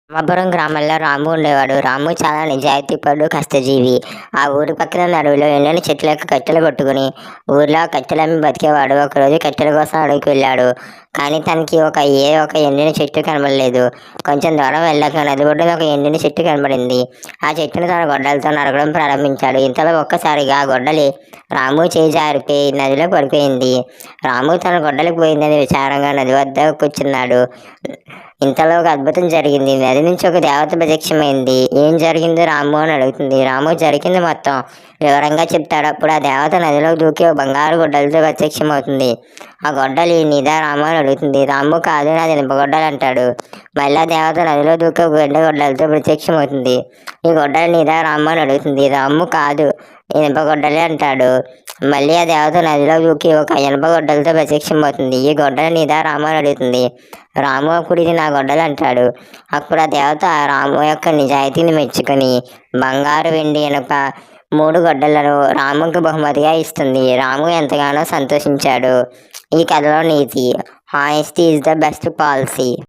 రామాపురం గ్రామంలో రాము ఉండేవాడు. రాము చాలా నిజాయితీపరుడు, కష్టజీవి. ఆ ఊరి పక్కన ఉన్న అడవిలో ఎండిన చెట్లకు కట్టెలు కొట్టుకుని ఊర్లో కట్టెలమ్మి బతికేవాడు. ఒకరోజు కట్టెల కోసం అడవికి వెళ్ళాడు. కానీ తనకి ఒక ఎండిన చెట్టు కనబడలేదు. కొంచెం దూరం వెళ్ళాక నది ఒడ్డున ఒక ఎండిన చెట్టు కనబడింది. ఆ చెట్టును తన గొడ్డలతో నరకడం ప్రారంభించాడు. ఇంతలో ఒక్కసారిగా ఆ గొడ్డలి రాము చేయి జారిపోయి నదిలో పడిపోయింది. రాము తన గొడ్డలికి పోయిందని విచారంగా నది వద్ద కూర్చున్నాడు. ఇంతలో ఒక అద్భుతం జరిగింది. నది నుంచి ఒక దేవత ప్రత్యక్షమైంది. ఏం జరిగిందో రాము అని అడుగుతుంది. రాము జరిగింది మొత్తం వివరంగా చెప్తాడు. అప్పుడు ఆ దేవత నదిలో దూకి ఒక బంగారు గొడ్డలతో ప్రత్యక్షమవుతుంది. ఆ గొడ్డలి నీదా రాము అని అడుగుతుంది. రాము కాదు, నాది ఇనుప గొడ్డలి అంటాడు. మళ్ళీ ఆ దేవత నదిలో దూకి ఒక గంట గొడ్డలతో ప్రత్యక్షమవుతుంది. ఈ గొడ్డలి నీదా రాము అని అడుగుతుంది. రాము కాదు, ఇనుప గొడ్డలి అంటాడు. మళ్ళీ ఆ దేవత నదిలో దూకి ఒక ఇనుప గొడ్డలతో ప్రత్యక్షమవుతుంది. ఈ గొడ్డలి నీదా రాము అని అడుగుతుంది. రాము అప్పుడు ఇది నా గొడ్డలి అంటాడు. అప్పుడు ఆ దేవత రాము యొక్క నిజాయితీని మెచ్చుకొని బంగారు, వెండి, ఇనుప 3 గొడ్డలను రాముకు బహుమతిగా ఇస్తుంది. రాము ఎంతగానో సంతోషించాడు. ఈ కథలో నీతి: honesty is the best policy.